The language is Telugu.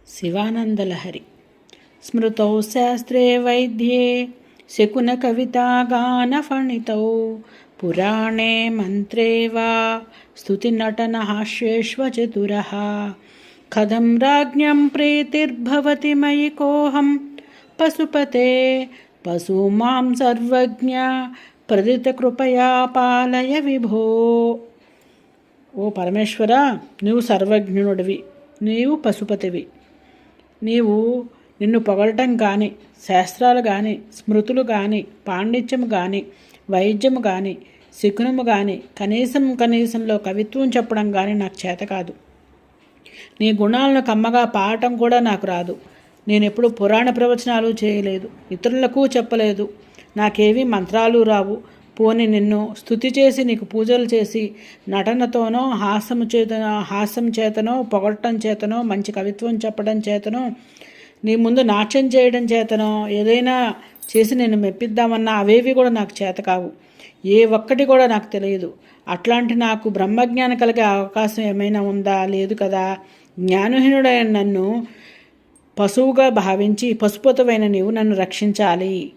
శివానందలహరి. స్మృతౌ శాస్త్రే వైద్యే శకునకవితాగానఫణితౌ పురాణే మంత్రే వా స్తుతినటనహాస్యేష్వచతురः కథం రాజ్ఞం ప్రీతిర్భవతి మయి కోహం పశుపతే పశూమాం సర్వజ్ఞ ప్రదితకృపయా పాలయ విభో. ఓ పరమేశ్వర, నీవు సర్వజ్ఞుడివి, నీవు పశుపతివి. నిన్ను పొగడటం కానీ, శాస్త్రాలు కానీ, స్మృతులు కానీ, పాండిత్యము కానీ, వైద్యము కానీ, శకునము కానీ, కనీసంలో కవిత్వం చెప్పడం కానీ నాకు చేత కాదు. నీ గుణాలను కమ్మగా పాడటం కూడా నాకు రాదు. నేనెప్పుడు పురాణ ప్రవచనాలు చేయలేదు, ఇతరులకు చెప్పలేదు. నాకేవీ మంత్రాలు రావు. పోని నిన్ను స్తుతి చేసి నీకు పూజలు చేసి నటనతోనో హాస్యం చేతనో పొగడటం చేతనో మంచి కవిత్వం చెప్పడం చేతనో నీ ముందు నాట్యం చేయడం చేతనో ఏదైనా చేసి నేను మెప్పిద్దామన్నా అవేవి కూడా నాకు చేత కావు. ఏ ఒక్కటి కూడా నాకు తెలియదు. అట్లాంటి నాకు బ్రహ్మజ్ఞానం కలిగే అవకాశం ఏమైనా ఉందా? లేదు కదా. జ్ఞానహీనుడైన నన్ను పశువుగా భావించి పశుపతమైన నీవు నన్ను రక్షించాలి.